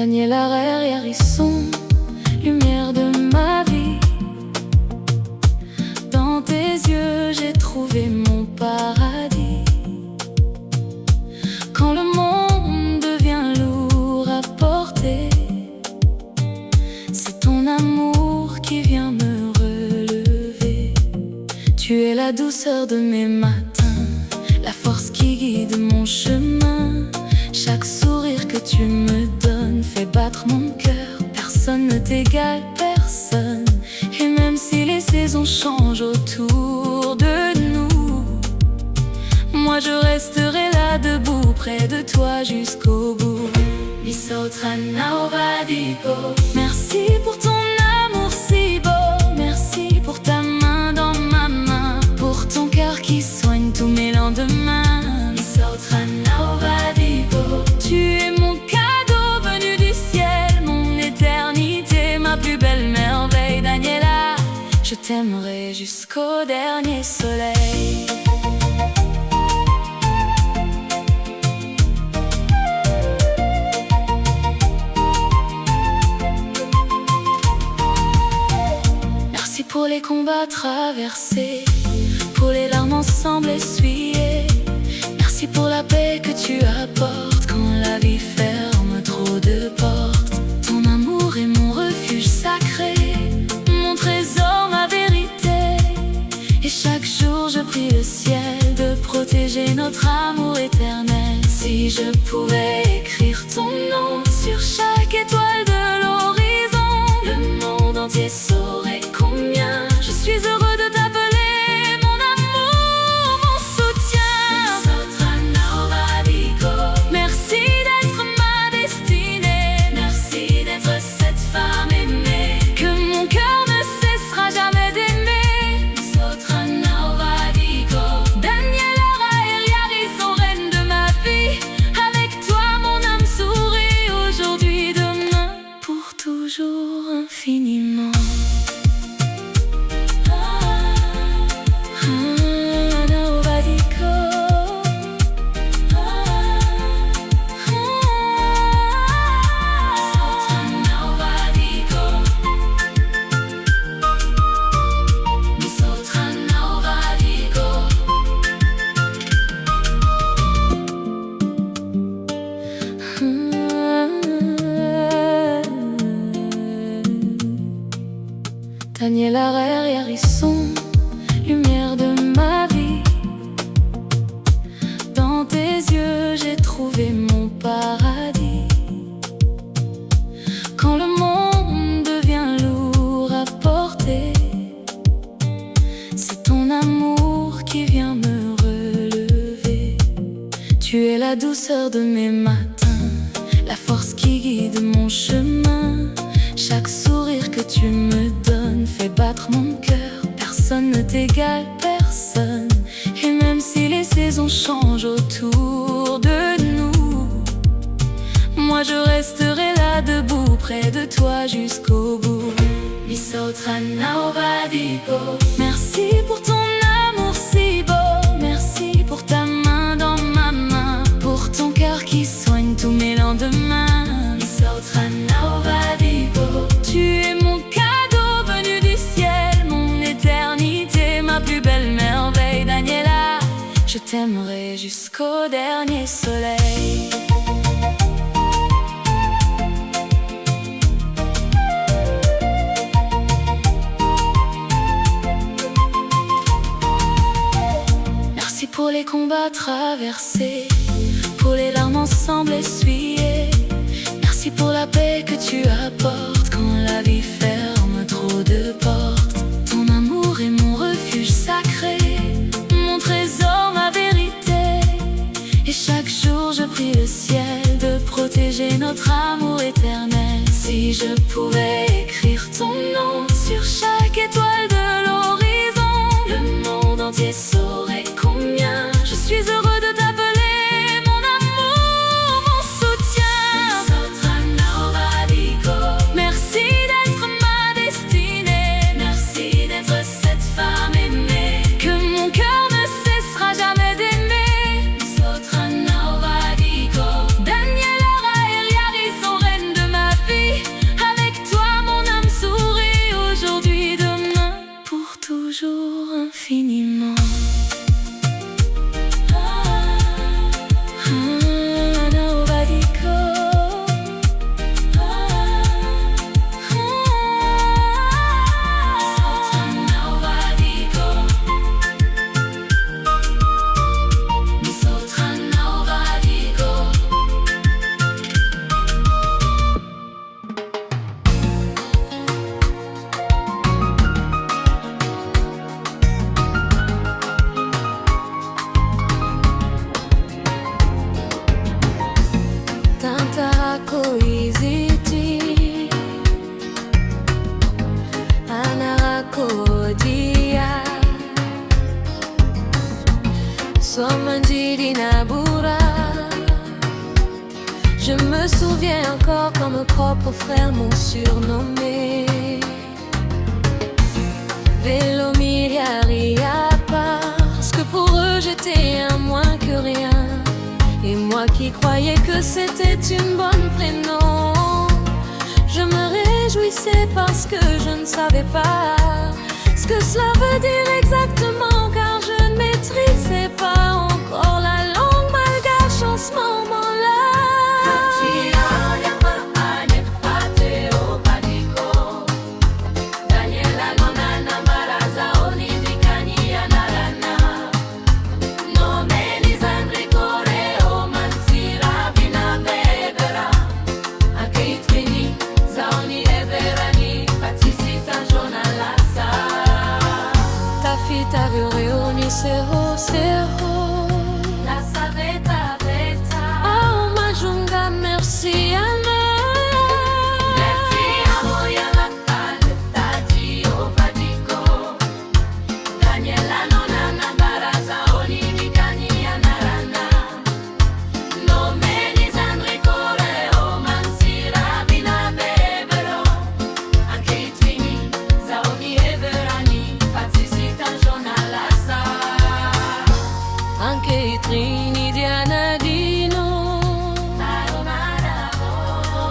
Daniela Hérisson, lumière de ma vie. Dans tes yeux j'ai trouvé mon paradis. Quand le monde devient lourd à porter, c'est ton amour qui vient me relever. Tu es la douceur de mes matins, la force qui guide mon chemin. Chaque sourire que tu me donnes fait battre mon cœur. Personne ne t'égale, personne. Et même si les saisons changent autour de nous, moi je resterai là debout près de toi jusqu'au bout. Merci pour ton amour si beau. Merci pour ta main dans ma main, pour ton cœur qui soigne tous mes lendemains. Tu es mon cadeau venu du ciel, mon éternité, ma plus belle merveille. Daniela, je t'aimerai jusqu'au dernier soleil. Merci pour les combats traversés, pour les larmes ensemble essuyées. Merci pour la paix que tu apportes quand la vie ferme trop de portes. Ton amour est mon refuge sacré, mon trésor, ma vérité. Et chaque jour je prie le ciel de protéger notre amour éternel. Si je pouvais écrire ton nom sur chaque étoile de l'horizon, le monde entier saurait combien je suis heureux de t'appeler. Infiniment. Daniela Hérisson, lumière de ma vie. Dans tes yeux j'ai trouvé mon paradis. Quand le monde devient lourd à porter, c'est ton amour qui vient me relever. Tu es la douceur de mes matins, la force qui guide mon chemin. Chaque sourire que tu me donnes fait battre mon cœur. Personne ne t'égale, personne. Et même si les saisons changent autour de nous, moi je resterai là debout près de toi jusqu'au bout. Merci pour ton amour si beau. Merci pour ta main dans ma main, pour ton cœur qui soigne tous mes lendemains. Tu es mon cadeau venu du ciel, mon éternité, ma plus belle merveille. Daniela, je t'aimerai jusqu'au dernier soleil. Merci pour les combats traversés, pour les larmes ensemble essuyées. Merci pour la paix que tu apportes quand la vie ferme trop de portes. Ton amour est mon refuge sacré, mon trésor, ma vérité. Et chaque jour je prie le ciel de protéger notre amour éternel. Si je pouvais écrire ton nom sur chaque étoile de l'horizon, le monde entier saurait combien je suis heureux de t'appeler. Daniela Hérisson, reine de ma toujours infiniment. Tantarako iziti anarako dia Somandiri Nabura. Je me souviens encore quand mes propres frères m'ont surnommé Velomiliari, parce que pour eux j'étais un moins que rien. Et moi qui croyais que c'était une bonne prénom, je me réjouissais parce que je ne savais pas ce que cela veut dire exactement, car je ne maîtrisais pas encore la langue malgache en ce moment-là. Seho, seho, la saveta, veta. Oh, Majunga, merci, Anna. Merci, Amoyala, Tati, Ovadiko. Daniela, Nonana, Baraza, Olivi, Kani, Anarana. No meni, Zandri, Coreo, Mansira, Vina, Bebero. Anche Twini, Zaoni, Everani, Fatisita, Jonala. Anche Trini, Diana, Dino,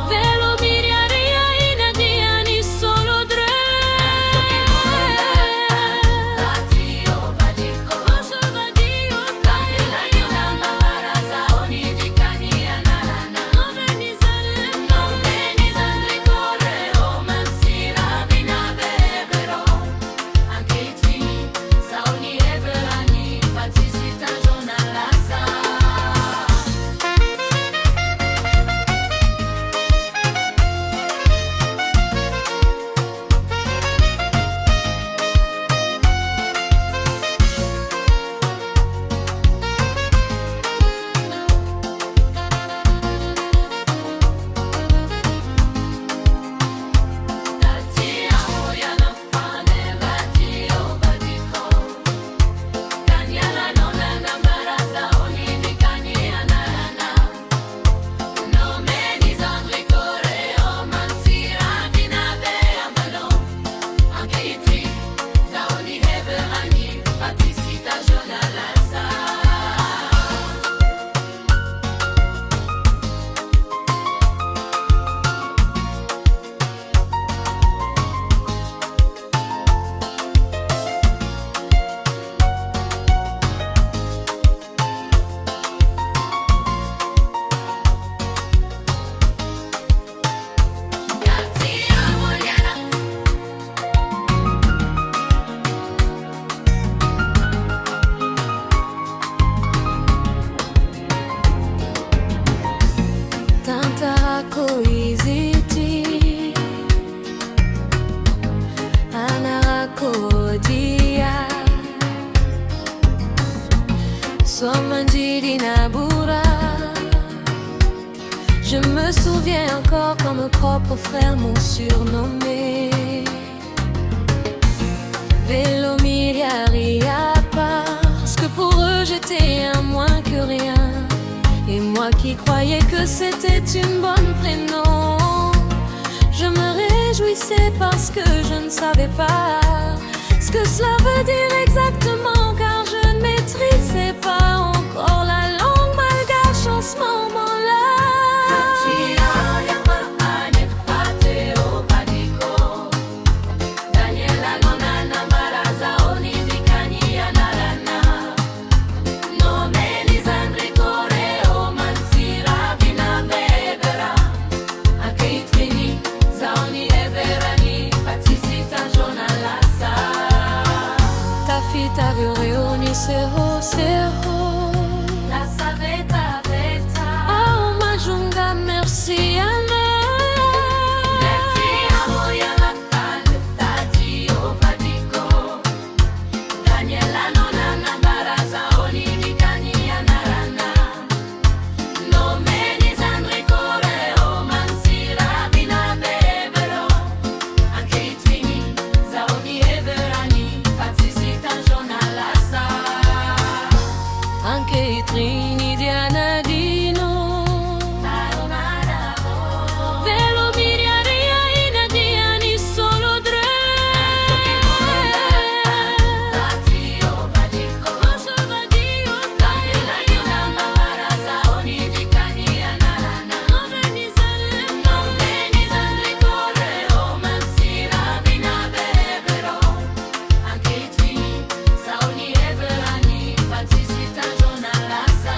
Velo, Miriaria, Ina, Diani, solo Dre. Vadio, Vadico, Vadio, Daniela, Yolanda, Baraza, Onidi, Kani, Anarana. Non veni Zandri, Coreo, Mansira, Vina, Bebero. Anche Trini, Zaoni, Everani, Fatisita. Tantarako iziti anarako dia Somandiri Nabura. Je me souviens encore quand mes propres frères m'ont surnommé Velomiliari, parce que pour eux j'étais un moins que rien. Et moi qui croyais que c'était une bonne prénom, je me réjouissais parce que je ne savais pas ce que cela veut dire exactement, car je ne maîtrisais pas encore la langue malgache en ce moment-là. Daniela, Nonana, Baraza, fita viu ni serro serro la saveta veta oh majunga merci ana merci amo ya la pale tati o vadiko Daniela nona na baraza oni mikani ya narana no meni zandri kore o mansira bina bebero anche I twini zaoni everani fatisita jonalasa anche I trini di Anadino velo miriaria in adiani solo dre Tatio vadiko vadio Daniela yona mabaraza oni dikani anarana no meni zandri kore o mansira bina bebero anche I twini zaoni everani fatisita jonalasa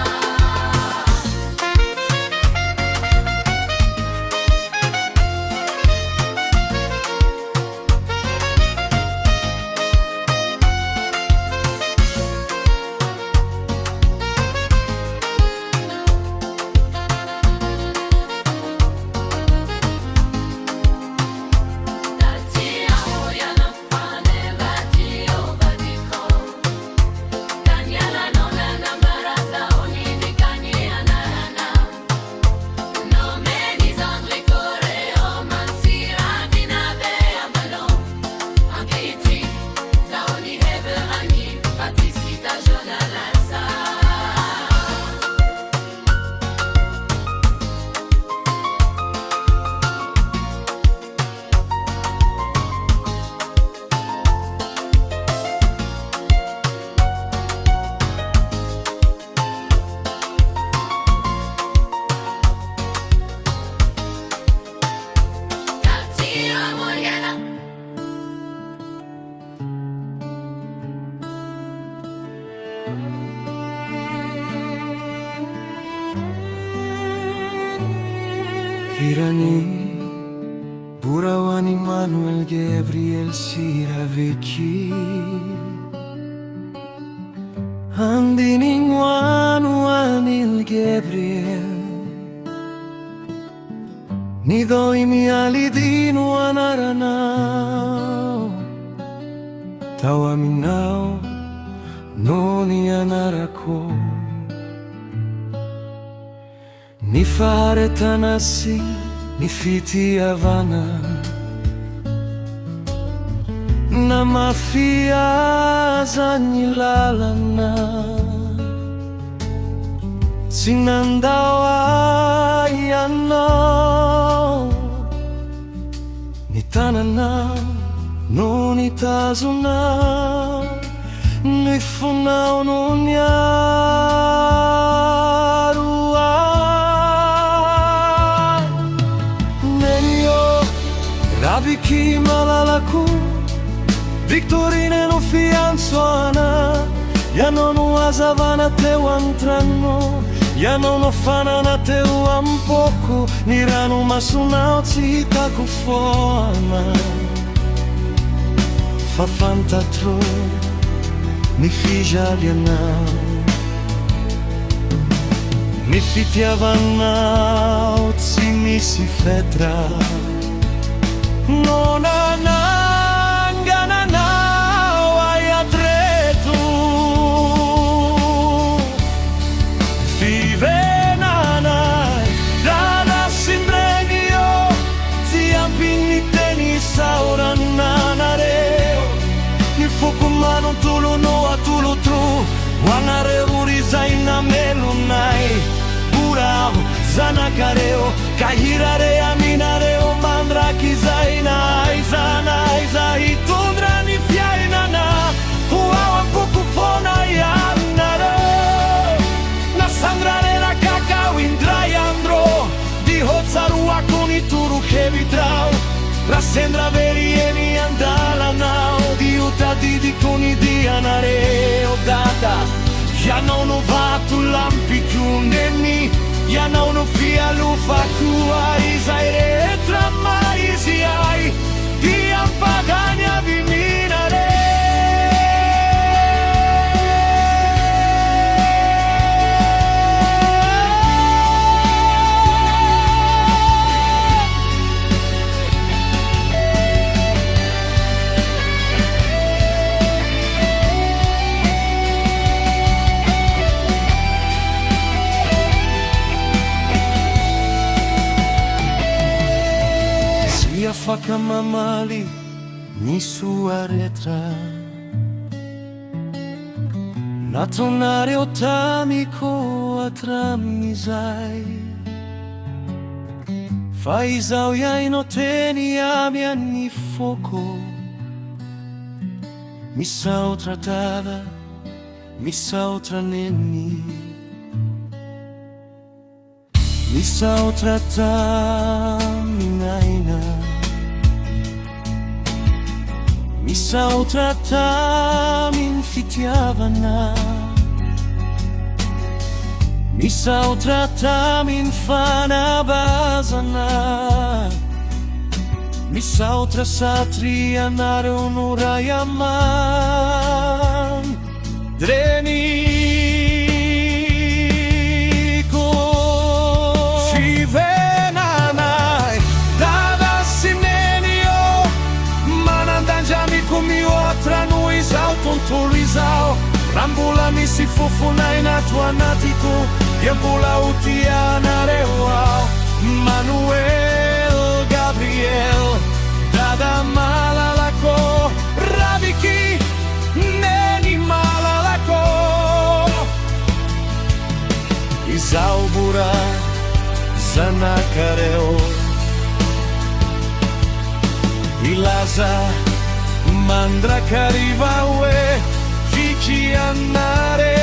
Irani Burawani Manuel Gabriel Siraviki Andining Manuel Gabriel Nido imialidin wanaranao Tawaminao Noni anarako Ni fare tanasi, ni fiti avana Na mafia zanyilalana Sinandawa yano Ni tanana, no ni tazuna Ni funao nunyaru Rabiki malalaku Victorine no fianzona Ya non wazavana te wantrano Ya non fana na te wampoko Nirano masunao tsita kufona Fafanta tro Ni fijalianao Mi fitiavanao Tsi si fetra Non anangananao ai atretu Fivenanai Dada simbrenio Ti ampiniteni saurananareo Ni fukumano tulu no atulu tru Wanareu rizaina melunai Burao zanakareo Kahirare aminareo mandraki zaina Aizana aizai tundrani fiainana Huawa kukufona yanare Na sangrare la caca windrai andro Di hotzarua con I turu hevitrao Rasendra verieni andala nao Di utadidi con I dianare odata Ja non ho vatu lampi chiuneni Ja non ho fia lufa kua Isaire tramai si ai Di ampagania viminare kama mali nisu aretra natonare otamiko atramizay fa izaho ihany no teny aby any foko misaotra dada misaotra neny misaotra taminaina misaotra tamin fitiavana misaotra tamin fanabazana misaotra satria anareo no ray aman dreniko fivenanay dada sy neny io manandanjamiko mioatra noho izao tontolo izao raha mbola misy fofonay nato anatiko dia mbola ho tianareo ao Manuel Gabriel dada malalako Rabiki neny malalako izaho bora zanakareo ilaza mandrakariva hoe fikianare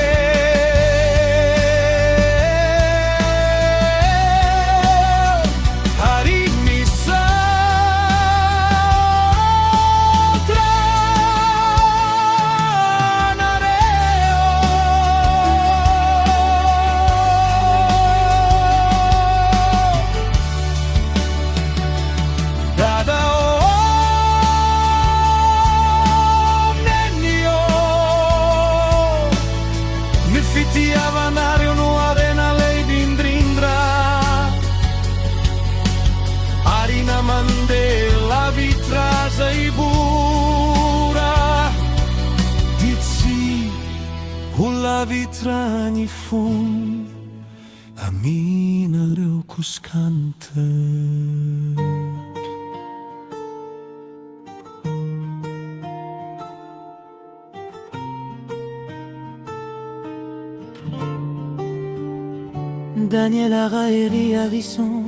Fitiavanare no arena Lady Indrindra Arina Mandela vitraza ibura Ditsi hula vitrani fun Aminareo kuskante Daniel Araeri Harrison,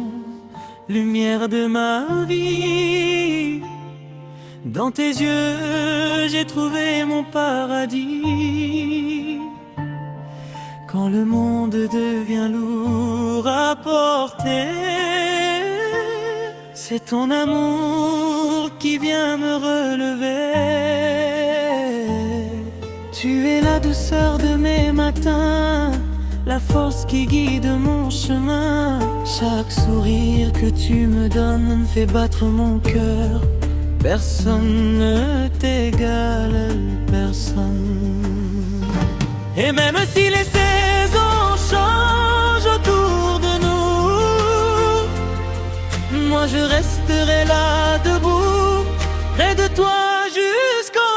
lumière de ma vie. Dans tes yeux, j'ai trouvé mon paradis. Quand le monde devient lourd à porter, c'est ton amour qui vient me relever. Tu es la douceur de mes matins, la force qui guide mon chemin. Chaque sourire que tu me donnes fait battre mon cœur. Personne ne t'égale, personne. Et même si les saisons changent autour de nous, moi je resterai là debout, près de toi jusqu'au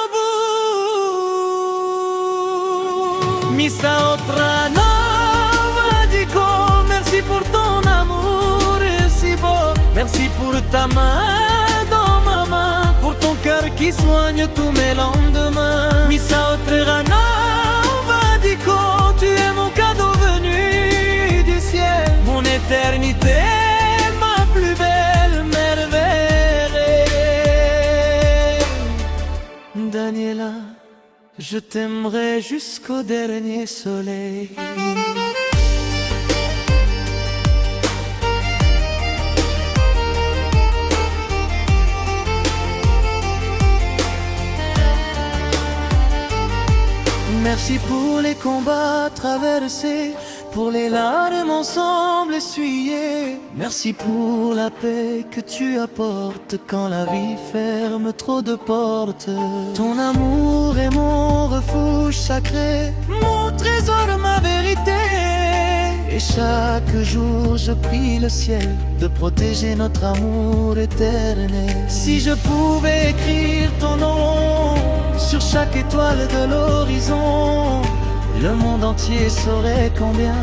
bout. Misaotra merci pour ton amour si beau. Merci pour ta main dans ma main, pour ton cœur qui soigne tous mes lendemains. Misaotra Ravadiko, tu es mon cadeau venu du ciel, mon éternité, ma plus belle merveille. Daniela, je t'aimerai jusqu'au dernier soleil. Merci pour les combats traversés, pour les larmes ensemble essuyées. Merci pour la paix que tu apportes quand la vie ferme trop de portes. Ton amour est mon refuge sacré, mon trésor, ma vérité. Et chaque jour je prie le ciel de protéger notre amour éternel. Si je pouvais écrire ton nom sur chaque étoile de l'horizon, le monde entier saurait combien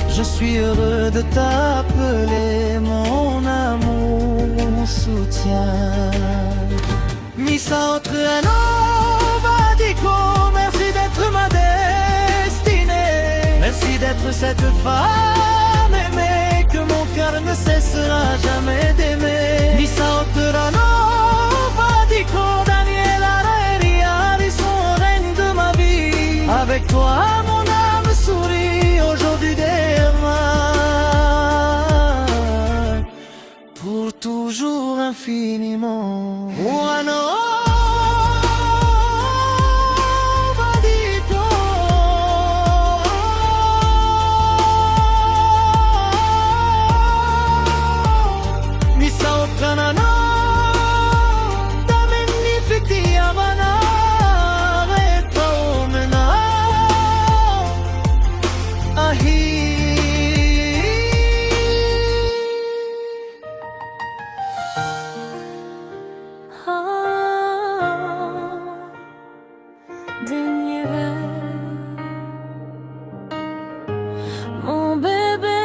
je suis heureux de t'appeler mon amour. mon soutien. Misautre Nova dico, merci d'être ma destinée. Merci d'être cette femme aimée que mon cœur ne cessera jamais d'aimer. Misautre Nova dico, Daniela Reria, son règne de ma vie. Avec toi mon âme sourit aujourd'hui demain, pour toujours infiniment. Mon bébé,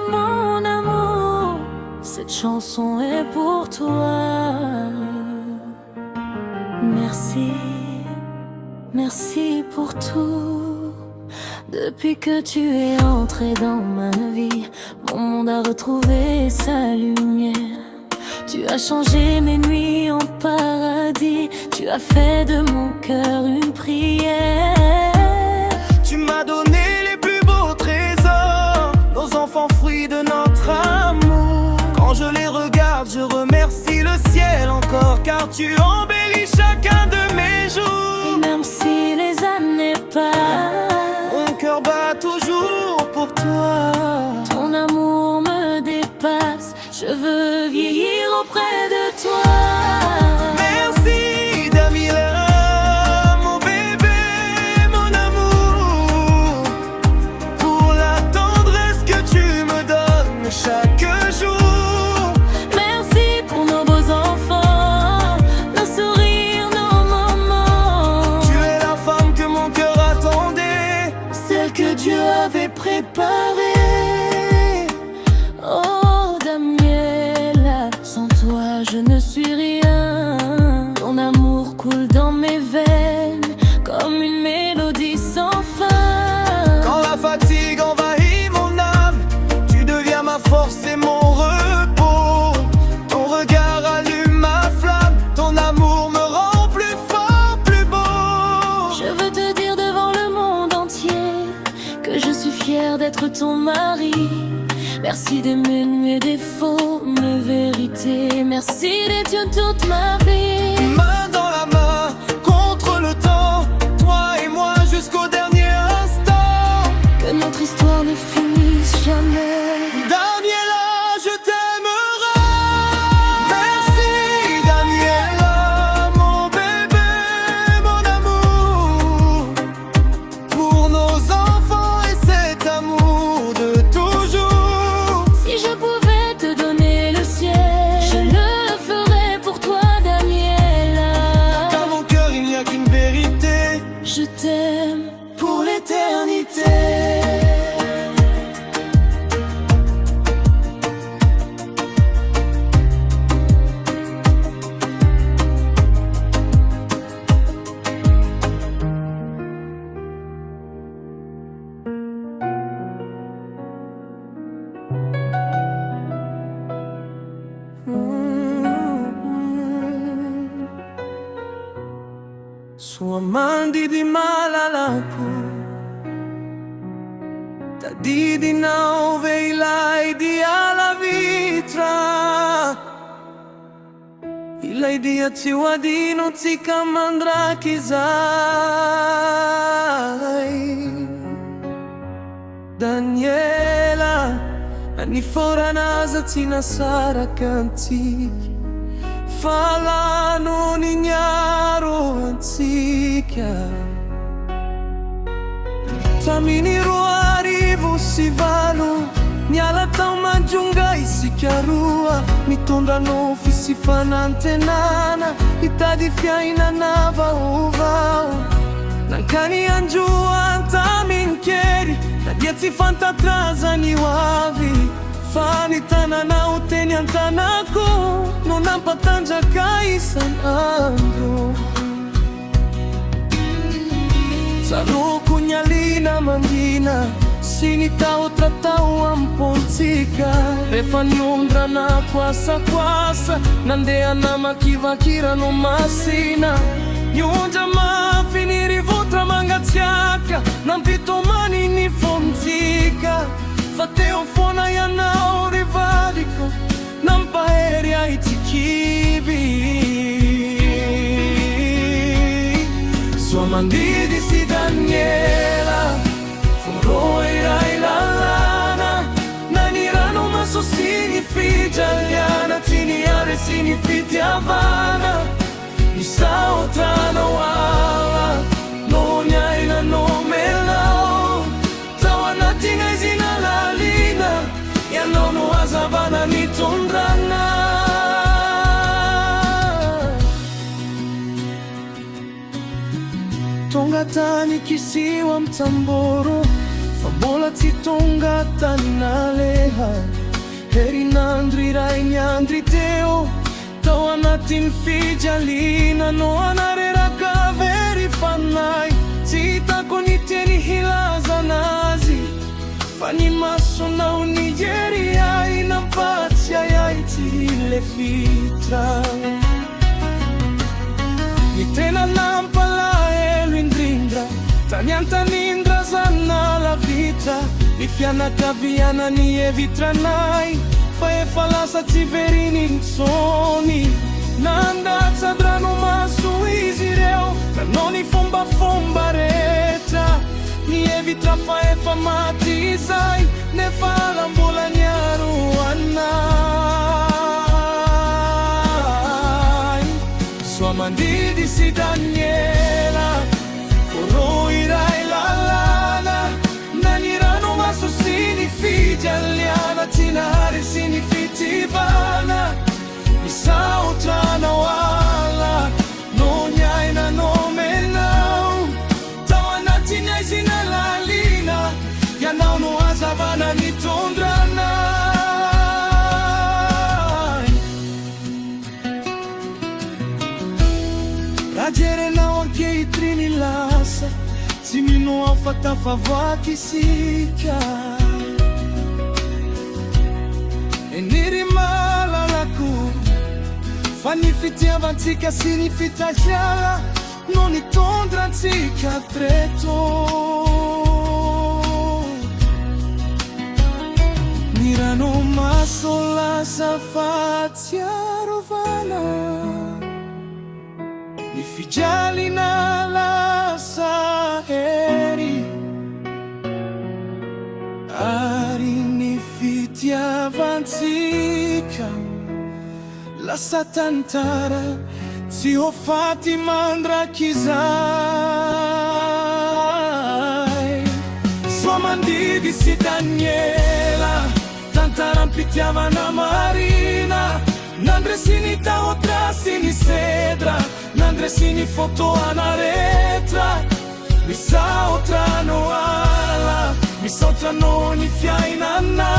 mon amour, cette chanson est pour toi. Merci, merci pour tout. Depuis que tu es entré dans ma vie, mon monde a retrouvé sa lumière. Tu as changé mes nuits en paradis. Tu as fait de mon cœur une prière. Tu m'as donné les plus beaux trésors, nos enfants fruits de notre amour. Quand je les regarde, je remercie le ciel encore, car tu embellis chacun de mes jours. Et même si les années passent, mon cœur bat toujours pour toi. ton amour me dépasse. Je veux vieillir auprès de toi. Merci Daniela, mon bébé, mon amour, pour la tendresse que tu me donnes chaque jour. Merci pour nos beaux enfants, nos sourires, nos moments. Tu es la femme que mon cœur attendait, Celle que Dieu avait préparée. Oh Daniela, sans toi je ne suis rien. Ton amour coule dans mes veines comme une mélodie sans fin. quand la fatigue envahit mon âme, tu deviens ma force et mon repos. Ton regard allume ma flamme, ton amour me rend plus fort, plus beau. Je veux te dire devant le monde entier que je suis fière d'être ton mari. Merci de mes nuits et défauts, mes vérités. Merci d'être Dieu toute ma vie. Main dans la main, contre le temps, toi et moi jusqu'au dernier instant. Que notre histoire ne finisse jamais. Daniela, je t'aimerai. Merci Daniela, mon bébé, mon amour, pour nos enfants et cet amour de toujours. Si je pouvais te donner le ciel, je le ferais pour toi Daniela. Dans mon cœur il n'y a qu'une vérité, Je t'aime pour l'éternité. Sua mandi di malalaku, tadi di nau veilai di ala vitra. Ilai dia tiwadino tika mandra kizai. Daniela, ani fora nasa tina sara kanti. Falano nignaro anzica, tamini arrivo si valo, nyala tau majunga isi chiarua, mi tondrano fissi fanante nana, ita di fiaina nava uvao, nankani anjua tamin chieri, na diezi fanta atrás ni wavi. fani tanana uteni antanako no nampatanja kaisan andro Saruku nyalina mangina sinitao tratao ampontsika rehefa niondrana kwasa nandeha namakivakira no masina nionja mafy ny rivotra mangatsiaka nampitomany ny fontsika fa teo foana ianao rivadiko nampahery aitsikivy soa mandidy si Daniela foro iray lalana nanirano maso sy ny fijaliana tsy ny ary sy ny fitiavana nisaotrana oala no ny aina no melao tao anatina izy nalalina ianao no hazavana ny tondrana tonga tany kisiwa am'tamboro fa mbola tsy tonga tany naleha herinandro iray niandry teo tao anatin'ny fijaliana no anareraka very fanay tsy hitako ny teny hilazana azy fa ny masonao ny jery ay nampatsy ay tsy le fitra ny tena nampalahelo indrindra tany antanindra zana lavitra ny fianakaviana ny evitranay fa efa lasa tsy veriny ntsony nandatsadranomaso izy ireo nanao ny fombafomba rehetra ny evitra fa efa maty izay nefa alambola niaro anay soa mandidy si Daniela foro iray lalana nanirano maso sy ny fijaliana tsy nahary sy ny fitivana nisaotrana oala no ny aina no menao tao anatiny aizy nalalina ianao no hazavana ny tondrana rajerenao ankehitriny lasa tsy mino ao fa tafavoaky isika eniry malalako fa ny fitiavantsika sy ny fitasiala no nitondrantsika treto ny ranomaso lasa fatsiarovana ny fijalina lasa hery ary ny fitiavantsika lasa tantara tsy ho faty mandrakizay soa mandidy si Daniela tantaram-pitiavana marina nandresiny tahotra sy ny sedra nandresiny foto anaretra misaotrano ala misaotrano ny fiainana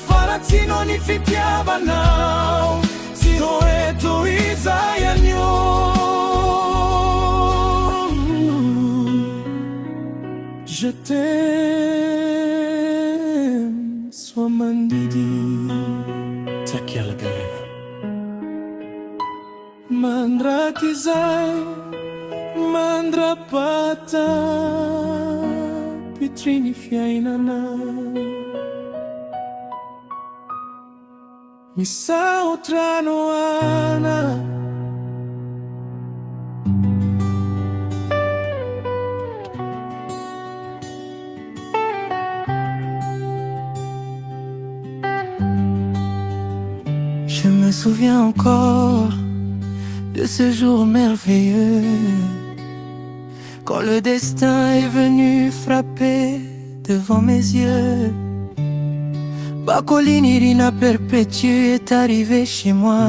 faratsino ny fitiavanao tsy ho eto izay anio je t'aime soa mandidy takialagay mandrakizay mandrapata pitriny fiainana misaotrano ana Je me souviens encore de ce jour merveilleux, quand le destin est venu frapper devant mes yeux. Bacolini Rina Perpétue est arrivé chez moi,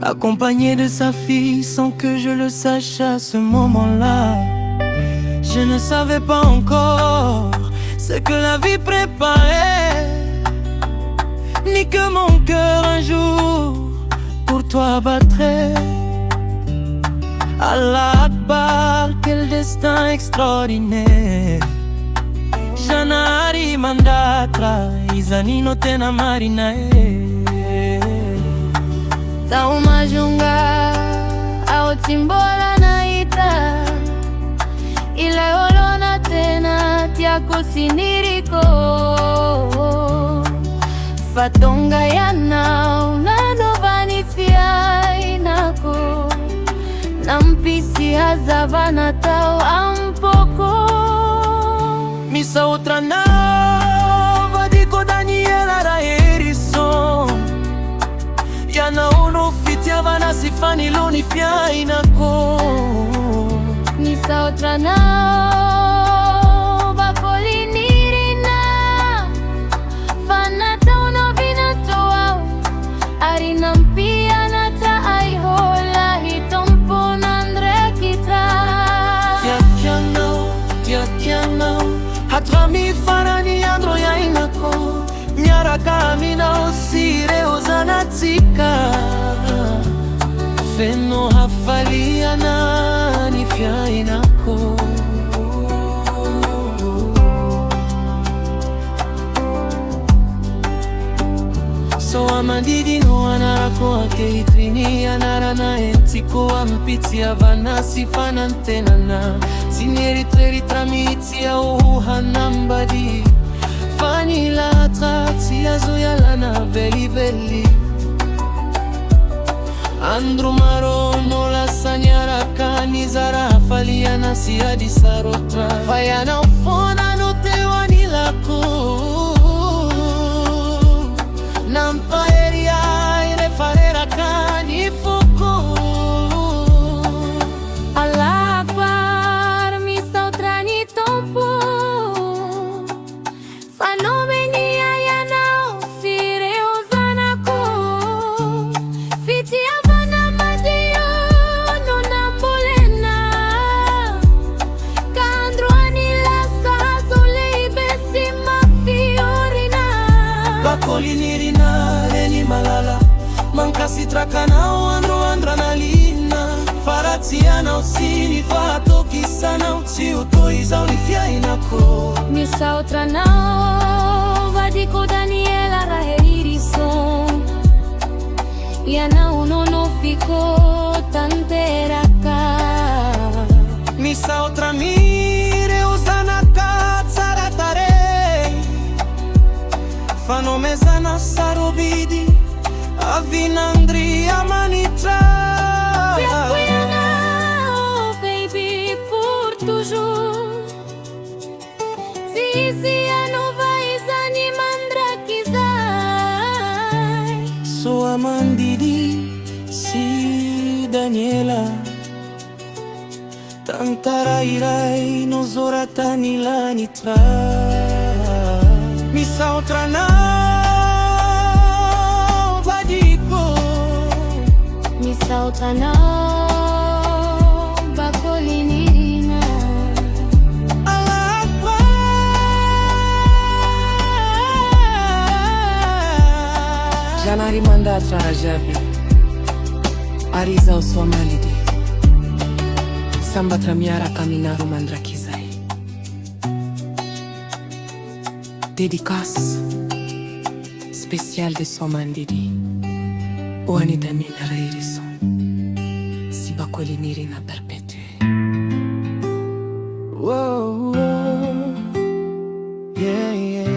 accompagné de sa fille sans que je le sache à ce moment-là. Je ne savais pas encore ce que la vie préparait, ni que mon cœur un jour pour toi battrait. Allah Akbar, quel destin extraordinaire. Janari mandatra, izanino tena marinae. Taumajunga, aotimbola naita, ila olona tena tiako siniriko. Fatonga yanao, nanovani fiainako, nampisi hazavana tau ampoko. Misa outra nova dico Daniela da Erison. Yana uno fitiava na sifani luni fiainako. Misa outra nova kolinirina, fanata uno vinatoa, arinampia nata aihola hitompo nandre kita. Tiakiano Hatrami farani andro ya inako. Nyara kamina osire ozanatika. Feno hafalia nani fia inako. So amandidi no anarako ake itrini anara na etiko ampiti avana sifanantena na Sinieri treri tramiti ya uhanambadi Fanila trati ya zoyalana veli veli Andru marono la sanyara kanizara faliana siadi sarotra Fayana ufona no tewani lako Nampa eria ile farera kanifuku Allah Akbar, misa utrani tompo, fanomenia yana ofire ozanako, fiti avana madio no nambolena, kandro anila sazole besima fiorina. Bakolinirina reni malala Mankasi trakana andro andranalina Faratiana usini fatoki sana uti utoiza unifia inako Misa outra nova dico Daniela da Erison. Yana uno no ficou tantera cá. Misa outra mire usana katsaratare Fanomezana sarobidi Avinandria manitra Oh baby, por toujours. Zizi anova izani mandrakizai. So amandidi si Daniela Tantarairai nozoratani lanitra Misa outra nova dico Misa outra nova kolinirina. Allah Akbar Janari mandatra rajabi Ariza usomalide Sambatra miara kaminaru mandrakizai Dédicace spéciale de Somandidi Oani Daniela da Erison Sibakolinirina perpétue. Whoa, yeah, yeah.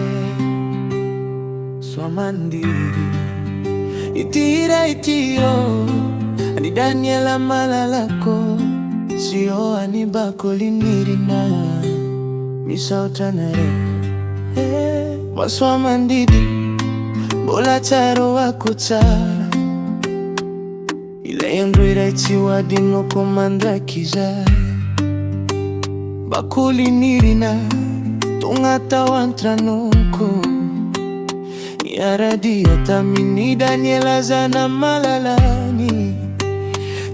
Somandidi Itira itiro Ani Daniela malalako Sio ani bakolinirina Misa utanare Waswamandidi Bola charo wako chara Ile yandruira itiwa dino komandra kizai Bakolinirina Tungata wantranoko Yaradia tamini Daniela zana malalani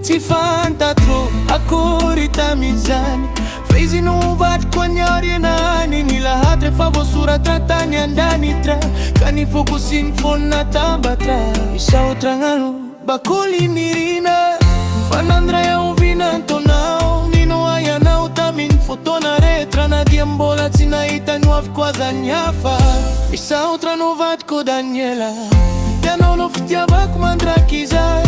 Tifanta tro akuri tamizani Fezi no bat kwa nyari nani Nila hatre favor suratratany andanitra kanifuku sinfon na tambatra isa outra ngalo bakuli nirina fanandra ya uvina ntonao nino ayanao tamin foto na retra na diambola tinaita nuav kwaza nyafa isa outra novatko Daniela yanao nofitiavako mandrakizay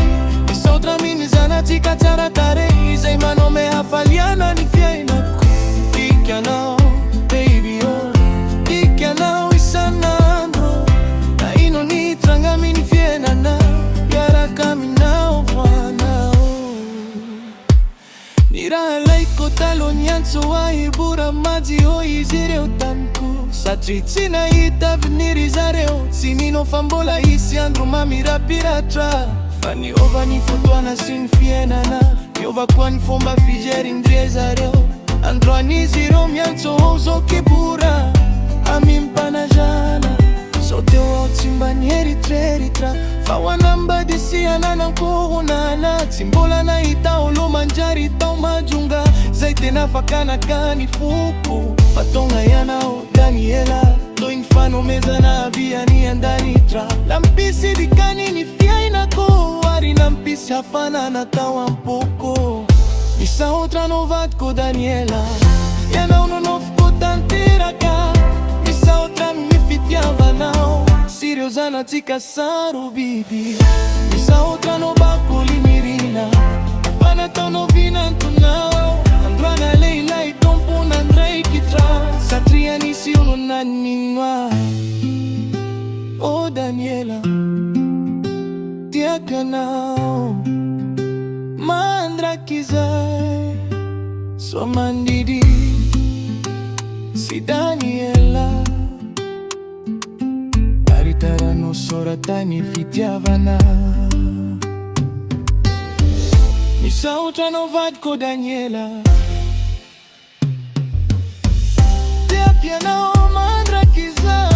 isa outra minizana tika tsara tarehy izay manome hafaliana ny fiainako tikanao baby oh tikanao isanandro na ino nitranga amin'ny fiainana miaraka aminao voanao ny raha ilaiko taloha niantso ahibora majy ho izy ireo taniko satria tsy nahita avenir zareo tsy mino fa mbola hisy andro mamirapiratra fa niova ny fotoana sy ny fiainana niova koa ny fomba fijerindre zareo androan'izy ireo miantso ho zokibora amimpanajana so teo ao tsy mba nieritreritra fa hoanambady sy ananankohonana tsy mbola nahita olo manjary tao majunga zay tena fakanaka ny foko fa tonga ianao Daniela toy ny fanomezana aviany andanitra lampisy dikany ny fiainako ary nampisy hafanana tao ampoko isa outra novatko Daniela ianao nonofoko tanteraka isa outra mifitiavanao siriozana tsika saro biby isa outra nobakoli mirina fanatao novina antonao androana leilay tompona andraikitra satria nisy olo naninoa o Daniela tiakanao mandrakizay so mandidi si Daniela aritara no soratany fitiavana isa outra novatko Daniela tiakanao mandrakizay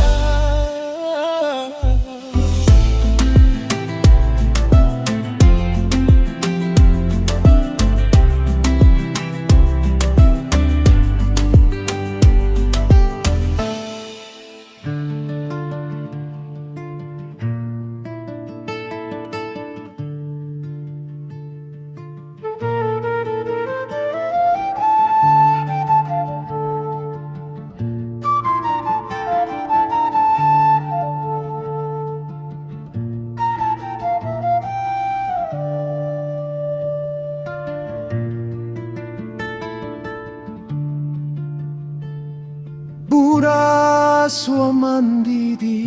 Pura sua mandidi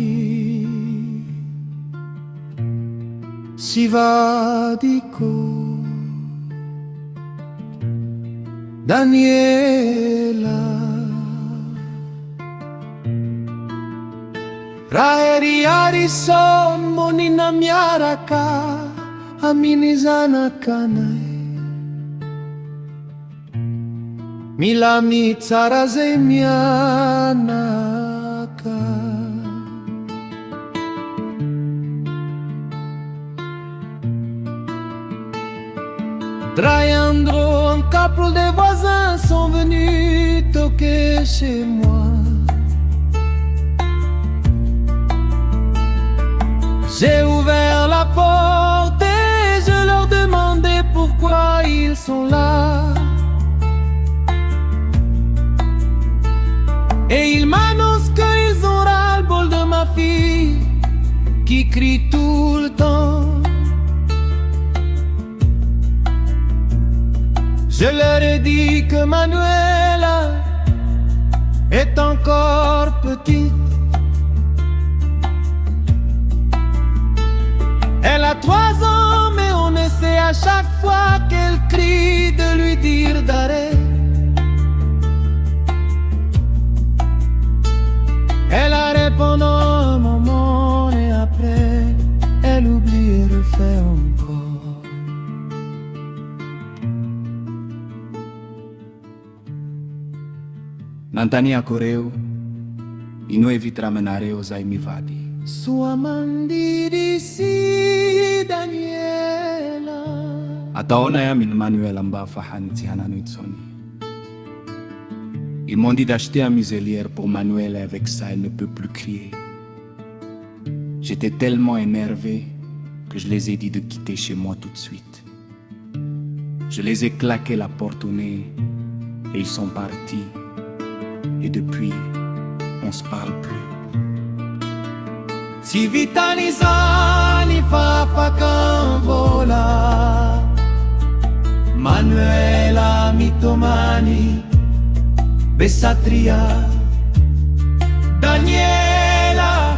si va dico Daniela raheri arison monina miaraka amin'ny zanakanay milamy tsara zay mianaka Traiandro, un couple de voisins sont venus toquer chez moi. J'ai ouvert la porte et je leur demandais pourquoi ils sont là. Et ils m'annoncent qu'ils ont ras-le-bol de ma fille qui crie tout le temps. Je leur ai dit que Manuela est encore petite. Elle a 3 ans, mais on essaie à chaque fois qu'elle crie de lui dire d'arrêter. Elle arrête pendant un moment et après, elle oublie et refait encore. Nantania koreo, ino evitramanareo zay mivady. Sua mandidi si Daniela. Ataona ya min Manuela mba fahani ti hanano itsoni. Ils m'ont dit d'acheter un muselière pour Manuel et avec ça, elle ne peut plus crier. J'étais tellement énervé que je les ai dit de quitter chez moi tout de suite. Je les ai claqué la porte au nez et ils sont partis. Et depuis, on se parle plus. Si vitalizani fafakambola Manuela mitomani Besatria Daniela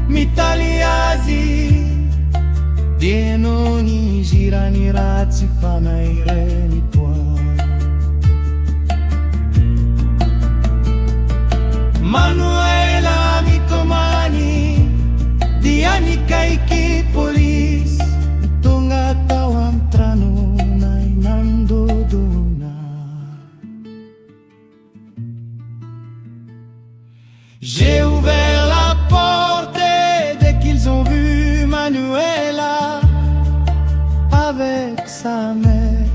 mitaliazi Dienoni girani razzi fanaireni poi Manuela mitomani Diani kaiki polis Tunga tawam trano na inando dona J'ai ouvert la porte et dès qu'ils ont vu Manuela avec sa mère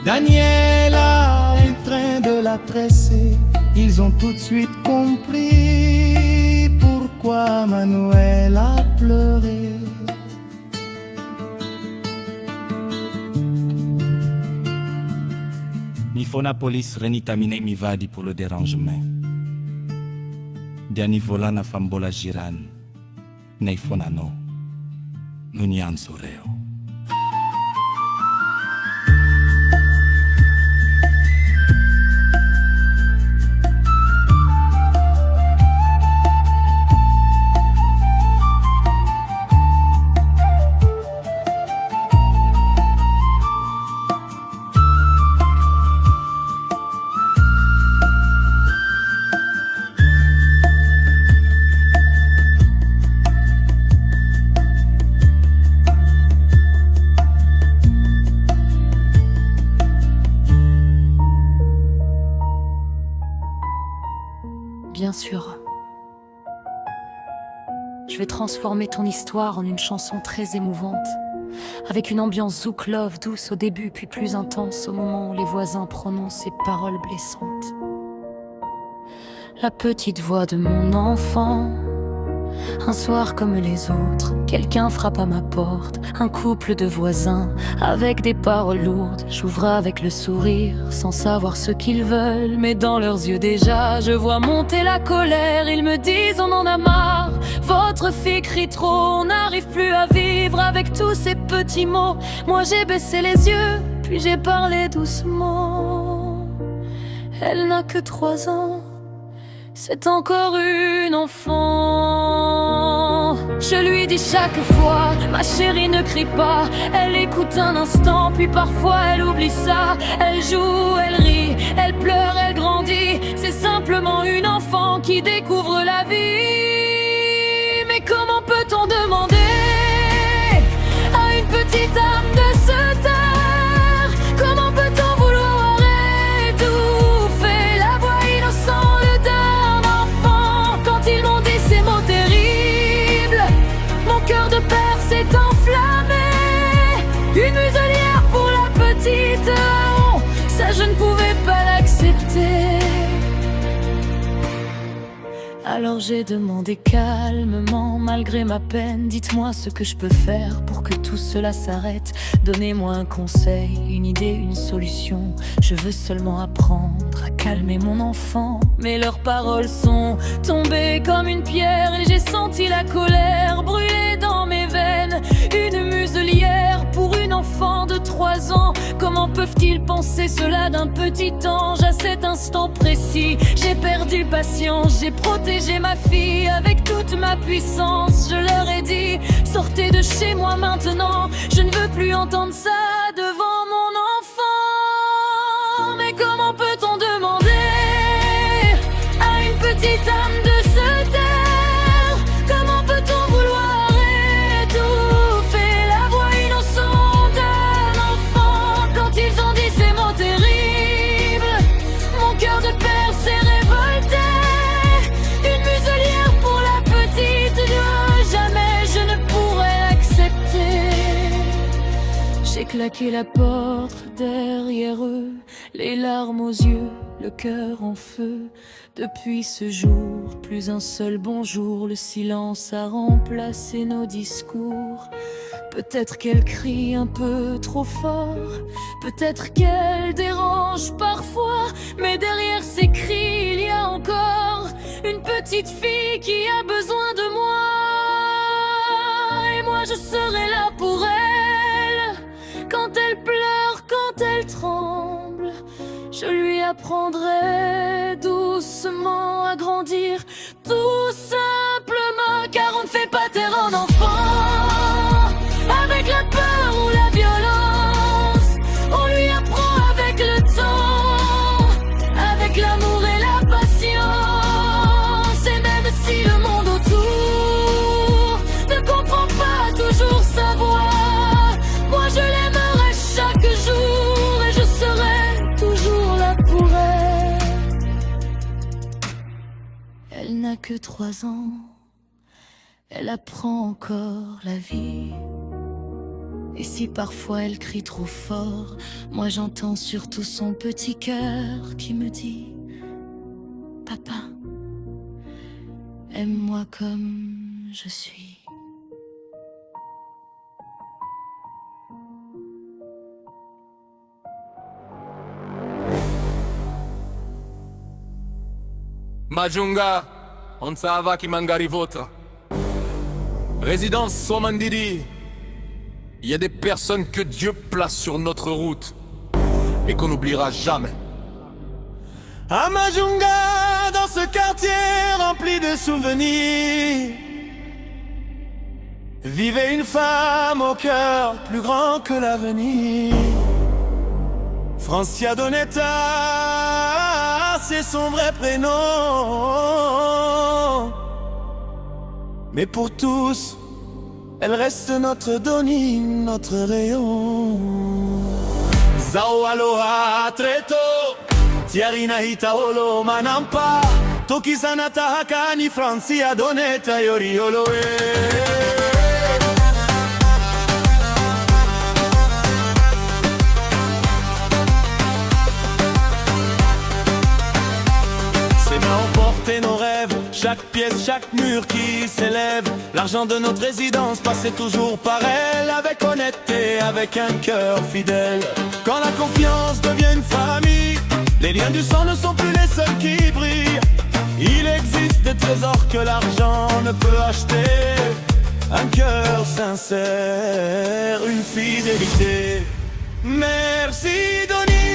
Daniela en train de la tresser Ils ont tout de suite compris pourquoi Manuel a pleuré. Mi fona polis renitamine mi vadi pour le dérangement. Diani volana fambola giran. Nei fona no. Nunian soreo. Bien sûr. Je vais transformer ton histoire en une chanson très émouvante, avec une ambiance zouk love douce au début, puis plus intense au moment où les voisins prononcent ces paroles blessantes. La petite voix de mon enfant. Un soir comme les autres, quelqu'un frappe à ma porte. Un couple de voisins avec des paroles lourdes. J'ouvre avec le sourire sans savoir ce qu'ils veulent, mais dans leurs yeux déjà je vois monter la colère. Ils me disent on en a marre, votre fille crie trop, on n'arrive plus à vivre avec tous ces petits mots. Moi j'ai baissé les yeux, puis j'ai parlé doucement. Elle n'a que 3 ans, c'est encore une enfant. Je lui dis chaque fois, ma chérie ne crie pas. Elle écoute un instant, puis parfois elle oublie ça. Elle joue, elle rit, elle pleure, elle grandit. C'est simplement une enfant qui découvre la vie. Mais comment peut-on demander à une petite âme de se taire? Comment peut-on vouloir étouffer la voix innocente d'un enfant? Quand ils m'ont dit ces mots terribles, mon cœur de père s'est enflammé. Une muselière pour la petite, oh, ça je ne pouvais pas l'accepter. Alors j'ai demandé calmement, malgré ma peine, dites-moi ce que je peux faire pour que tout cela s'arrête. Donnez-moi un conseil, une idée, une solution. Je veux seulement apprendre à calmer mon enfant. Mais leurs paroles sont tombées comme une pierre et j'ai senti la colère brûler dans mes veines. Une muselière pour une enfant de 3 ans. Comment peuvent-ils penser cela d'un petit ange à cet instant précis? J'ai perdu patience, j'ai protégé ma fille avec toute ma puissance. Je leur ai dit, sortez de chez moi maintenant. Je ne veux plus entendre ça devant mon enfant. Mais comment peut-on demander à une petite âme de se taire? Comment peut-on vouloir étouffer la voix innocente d'un enfant quand ils ont dit ces mots terribles? Mon cœur de père s'est révolté. Une muselière pour la petite, jamais je ne pourrais l'accepter. J'ai claqué la porte derrière eux, les larmes aux yeux, le cœur en feu. Depuis ce jour, plus un seul bonjour, le silence a remplacé nos discours. Peut-être qu'elle crie un peu trop fort, peut-être qu'elle dérange parfois, mais derrière ces cris, il y a encore une petite fille qui a besoin de moi. Et moi je serai là pour elle, quand elle pleure, quand elle tremble. Je lui apprendrai doucement à grandir, tout simplement, car on ne fait pas taire un enfant avec la peur ou la violence. On lui apprend avec le temps, avec l'amour et la patience. Et même si le monde autour ne comprend pas toujours sa voix, moi je l'aimerai chaque jour et je serai toujours là pour elle. Elle n'a que 3 ans, elle apprend encore la vie. Et si parfois elle crie trop fort, moi j'entends surtout son petit cœur qui me dit: Papa, aime-moi comme je suis. Majunga, Onsava Kimangarivota. Résidence Somandidi. Il y a des personnes que Dieu place sur notre route et qu'on n'oubliera jamais. À Majunga, dans ce quartier rempli de souvenirs, vivait une femme au cœur plus grand que l'avenir. Francia Donetta, c'est son vrai prénom. Mais pour tous, elle reste notre Doni, notre rayon. Zao aloha treto, tiarina hitaolo manampa, toki sanata hakani Francia Donetta yorioloe. Nos rêves, chaque pièce, chaque mur qui s'élève. L'argent de notre résidence passait toujours par elle, avec honnêteté, avec un cœur fidèle. Quand la confiance devient une famille, les liens du sang ne sont plus les seuls qui brillent. Il existe des trésors que l'argent ne peut acheter. Un cœur sincère, une fidélité. Merci Doni,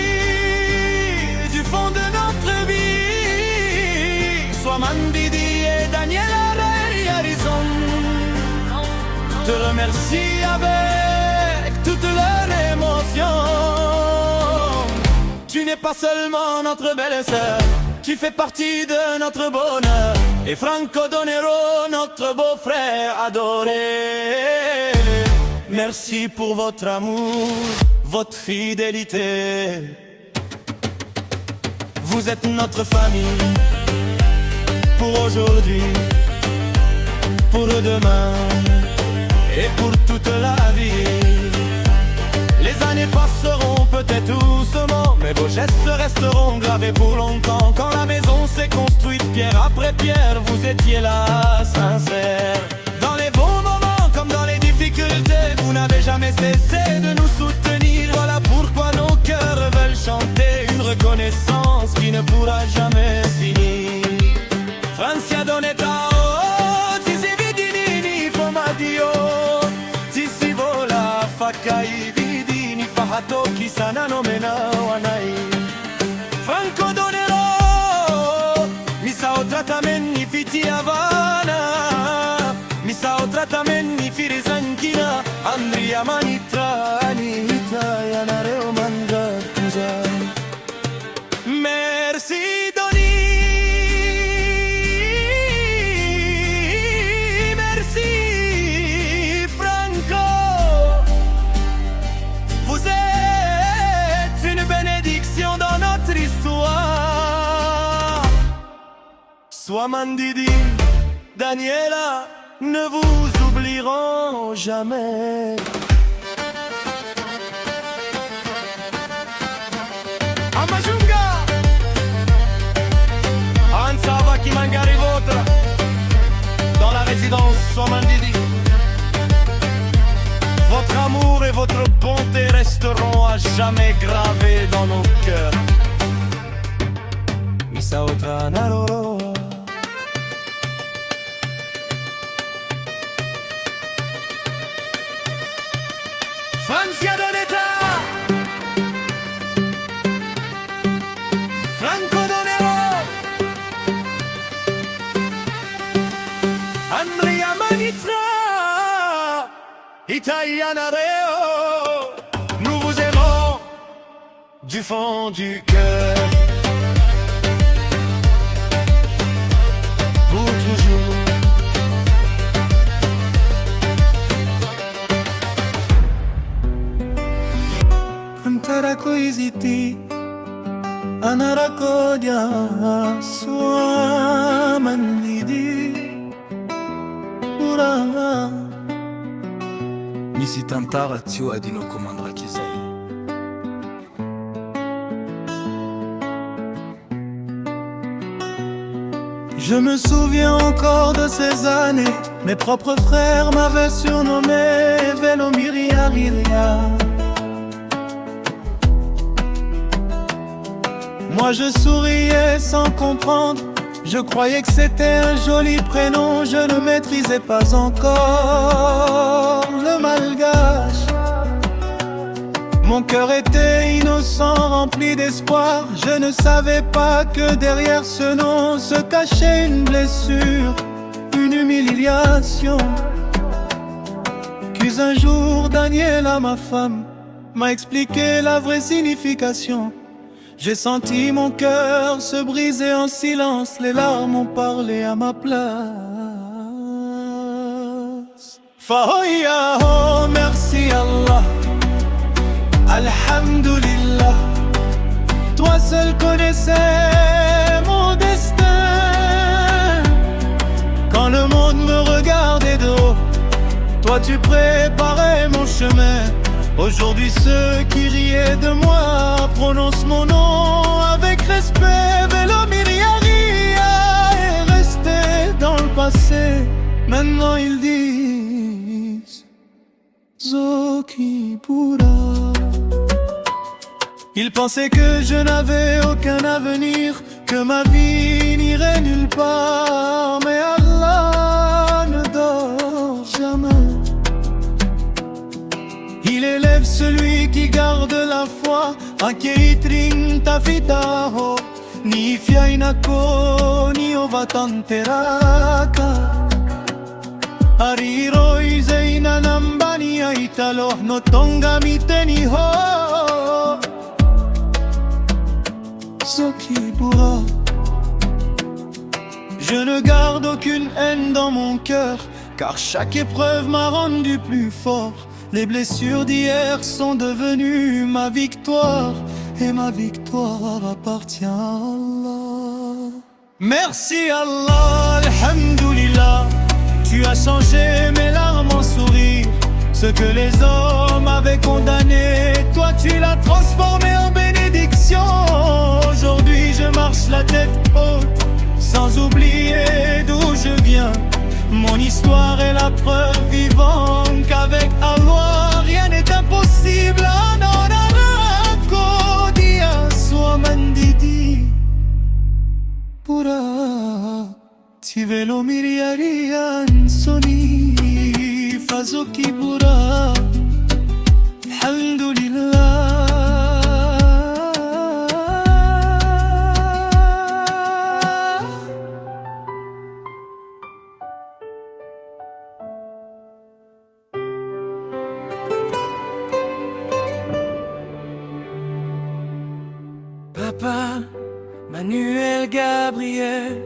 du fond de notre vie. Mandidi et Daniela Harrison te remercie avec toute leur émotion. Tu n'es pas seulement notre belle-sœur, tu fais partie de notre bonheur. Et Franco Donero, notre beau-frère adoré. Merci pour votre amour, votre fidélité. Vous êtes notre famille, pour aujourd'hui, pour demain et pour toute la vie. Les années passeront peut-être doucement, mais vos gestes resteront gravés pour longtemps. Quand la maison s'est construite pierre après pierre, vous étiez là, sincère. Dans les bons moments comme dans les difficultés, vous n'avez jamais cessé de nous soutenir. Voilà pourquoi nos cœurs veulent chanter une reconnaissance qui ne pourra jamais finir. Francia Donetta, oh, ti si vidini fomadio, ti si vola fakai vidini fahato kisana no mena wanai. Franco Donero, mi sao tratamenni fiti Havana, mi sao tratamenni firi zankina, Andria manitra anita yanareo manga tuza. Merci Doni. Mandidi, Daniela, ne vous oublieront jamais. Amajunga Ansava qui mangari votre dans la résidence Somandidi. Votre amour et votre bonté resteront à jamais gravés dans nos cœurs. Misaotra Naroro. Francia Doneta, Franco Donero, Andrea Manitra, Italiana Reo. Nous vous aimons du fond du cœur. Pour toujours. Antarako iziti Anarakodia Suamandidi Ura Misi tantara tio adino komandra kizai. Je me souviens encore de ces années. Mes propres frères m'avaient surnommé Velomiriariria. Moi je souriais sans comprendre. Je croyais que c'était un joli prénom. Je ne maîtrisais pas encore le malgache. Mon cœur était innocent, rempli d'espoir. Je ne savais pas que derrière ce nom se cachait une blessure, une humiliation. Puis un jour Daniela, ma femme, m'a expliqué la vraie signification. J'ai senti mon cœur se briser en silence. Les larmes ont parlé à ma place. Fahoya, oh merci Allah, Alhamdulillah. Toi seul connaissais mon destin. Quand le monde me regardait de haut, toi tu préparais mon chemin. Aujourd'hui ceux qui riaient de moi prononcent mon nom avec respect. Velomiriaria est resté dans le passé. Maintenant ils disent Zokipura. Ils pensaient que je n'avais aucun avenir, que ma vie n'irait nulle part. Mais Allah ne dort jamais. Il élève celui qui garde la foi. Ankeitrin tafitaho ni fiainako ni ovatanteraka. Ariroi zeina nambani aitalo no tonga miteni ho. Sokibura. Je ne garde aucune haine dans mon cœur, car chaque épreuve m'a rendu plus fort. Les blessures d'hier sont devenues ma victoire, et ma victoire appartient à Allah. Merci Allah, Alhamdulillah. Tu as changé mes larmes en sourires. Ce que les hommes avaient condamné, toi tu l'as transformé en bénédiction. Aujourd'hui je marche la tête haute, sans oublier d'où je viens. Mon histoire est la preuve vivante qu'avec Allah rien n'est impossible. Anonarako dia suamandidi Pura ti velomiriarian soni fazoki pura. Alhamdulillah. Papa Manuel Gabriel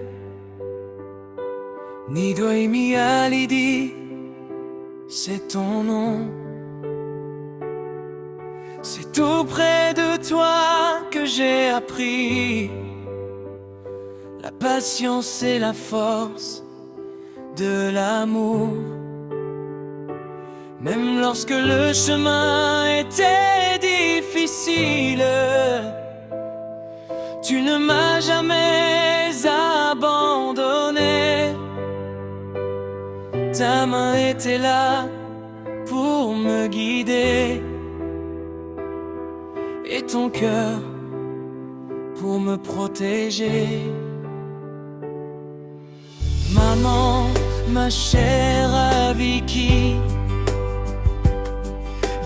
Nidoimi Alidi, c'est ton nom. C'est auprès de toi que j'ai appris la patience et la force de l'amour. Même lorsque le chemin était difficile, Tu ne m'as jamais abandonné. Ta main était là pour me guider, et ton cœur pour me protéger. Maman, ma chère Vicky,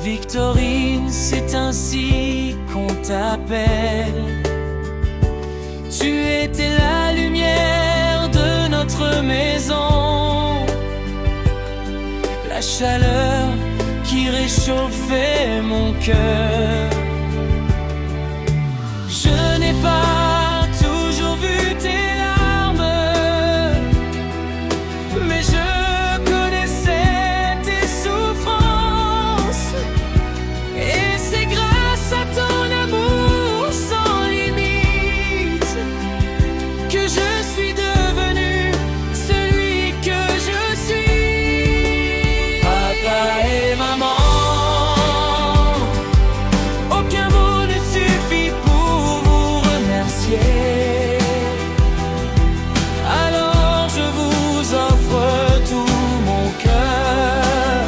Victorine, c'est ainsi qu'on t'appelle. Tu étais la lumière de notre maison, la chaleur qui réchauffait mon cœur. Je n'ai pas toujours vu tes larmes, mais je connaissais tes souffrances, et c'est grâce à ton amour sans limite que je suis devenu celui que je suis. Papa et maman, aucun mot ne suffit pour vous remercier. Alors je vous offre tout mon cœur,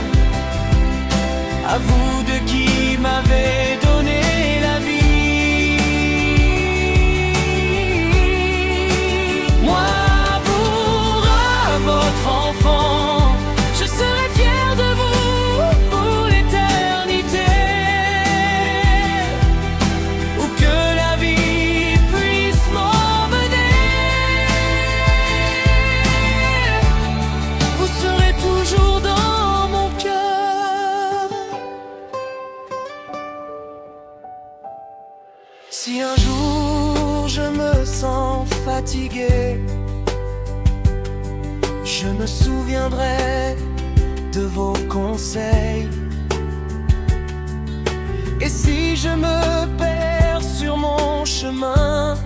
à vous deux qui m'avez donné la vie. Moi, Bourra, votre enfant, je serai fier de vous pour l'éternité. Où que la vie puisse m'emmener, vous serez toujours dans mon cœur. Si un jour je me sens fatigué, je me souviendrai de vos conseils. Et si je me perds sur mon chemin,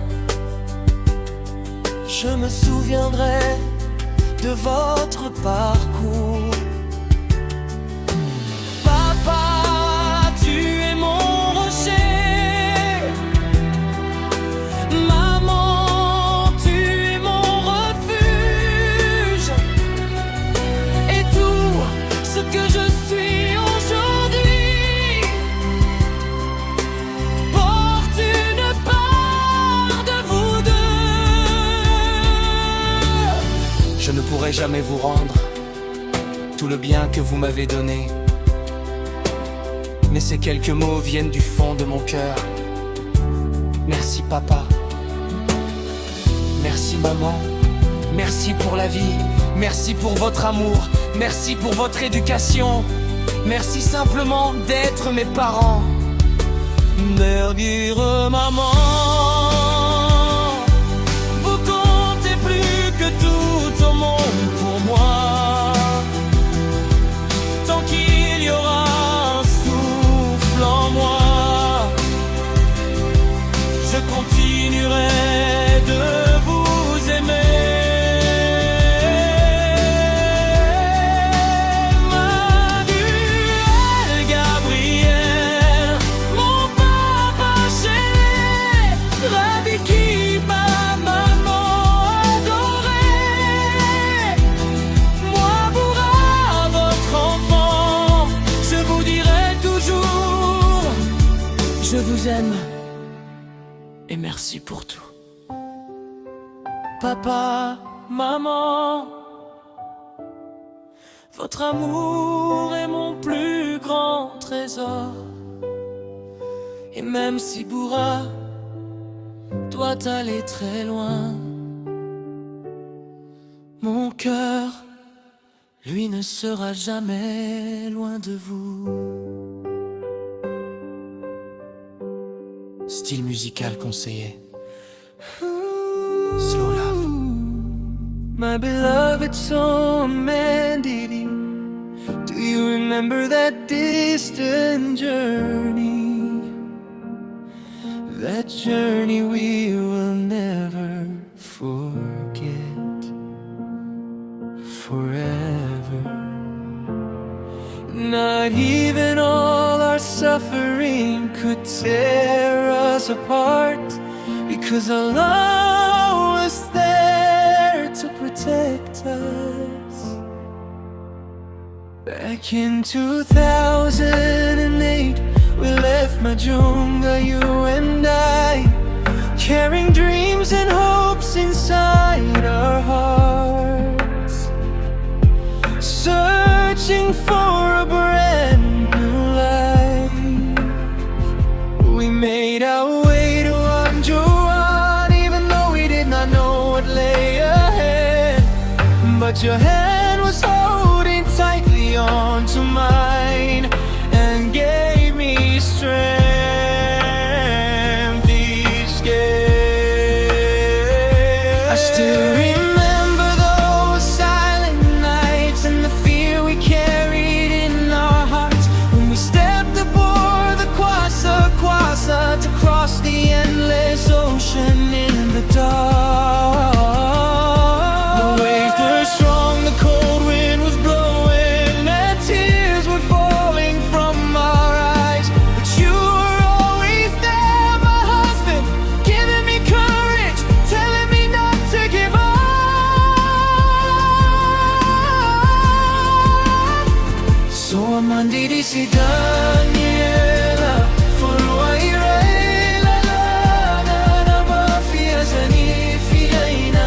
je me souviendrai de votre parcours. Papa, tu es mon rocher. Maman, tu es mon refuge. Et tout ce que je suis aujourd'hui porte une part de vous deux. Je ne pourrai jamais vous rendre tout le bien que vous m'avez donné, mais ces quelques mots viennent du fond de mon cœur. Merci papa, merci maman, merci pour la vie, merci pour votre amour, merci pour votre éducation, merci simplement d'être mes parents. Dernière maman, vous comptez plus que tout au monde pour moi. Tant qu'il y aura un souffle en moi, je continuerai de vous aimer. Manuel Gabriel, mon papa chéri, la Vicky, ma maman adorée. Moi, Bourra, votre enfant, je vous dirai toujours, je vous aime et merci pour tout. Papa, maman, votre amour est mon plus grand trésor. Et même si Bourra doit aller très loin, mon cœur, lui, ne sera jamais loin de vous. Style musical conseillé. Slow love. My beloved son Mandy, do you remember that distant journey? That journey we will never forget forever. Not even all our suffering could tear us apart. We 'cause Allah was there to protect us. Back in 2008, we left Majunga, you and I, carrying dreams and hopes inside our hearts, searching for a brand new life. We made our way to Anjouan, even though we did not know what lay ahead. But your hand was holding tightly onto mine and gave me strength each day. I still remember those silent nights and the fear we carried in our hearts when we stepped aboard the Kwasa to cross the endless ocean in the dark. The waves were strong, the cold wind was blowing, and tears were falling from our eyes. But you were always there, my husband, giving me courage, telling me not to give up. So amandiri si Daniela, furua iraila lana na mafia zani filaina,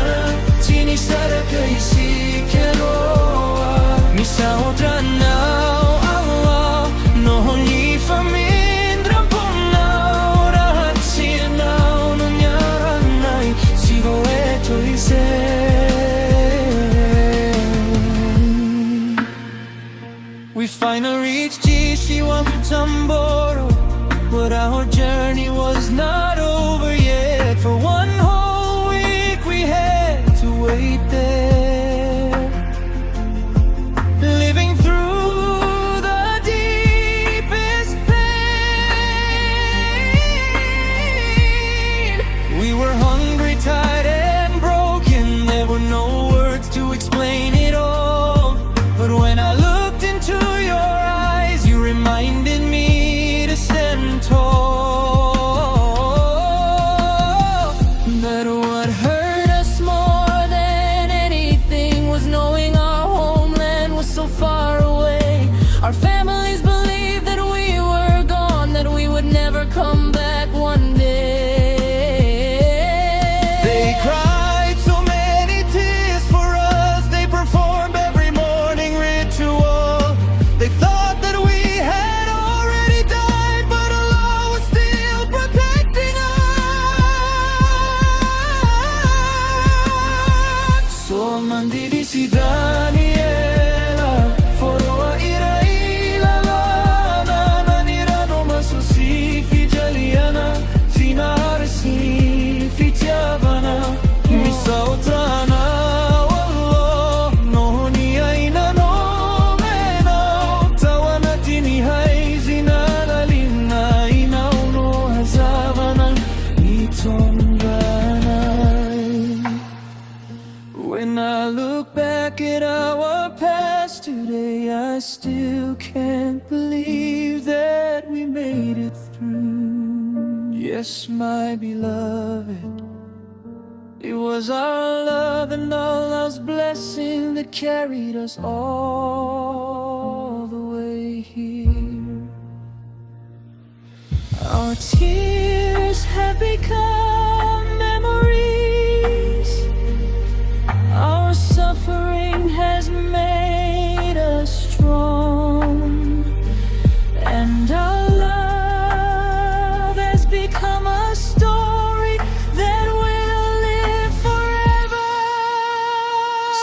tini saraka isi keroa, misa otra now Allah, no honi famindra puna, rahat sinau no nyaranai, sigo eto ise. We finally reached Tamboro, but our journey was not over yet. For one whole week we had to wait there, living through the deepest pain. We were hungry, tired and broken. There were no words to explain it all. But when I looked into your eyes, you reminded me to stand tall. That what hurt us more than anything was knowing our homeland was so far away. Our families believed that we were gone, that we would never come back one day. They cried so many tears for us, they performed every morning ritual. They thought that we had already died, but Allah was still protecting us. So mandiri si Daniela, foroa iraila lana na nirano masusi fijaliana, sinarsi fitiavana, misautana wallah, no honi aina no mena, tawanatini haizinalina inauno hazavana itongana. When I look back at our past today, I still can't believe that we made it through. Yes, my beloved, it was our love and Allah's blessing that carried us all the way here. Our tears have become memories. Our suffering has made us strong, and our love has become a story that will live forever.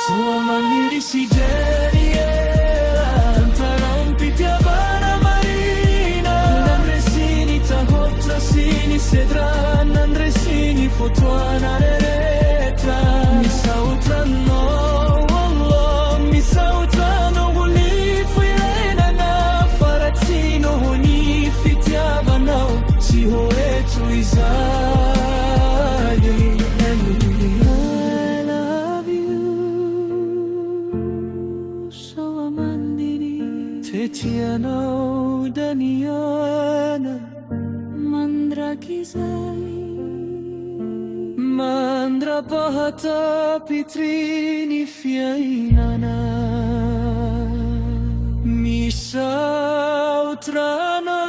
So mandiri si Daniela, tantarang pitiabana marina, nandresini tahotla sini sedra, nandresini fotuana letra, misautra no Allah, misautra no guli fuirena na faratsino honi fitiabana, si hoetu izali. I love you, so amandiri tetiano daniana mandrakizai. Mandrapahatapitri ni fiainana Misautrana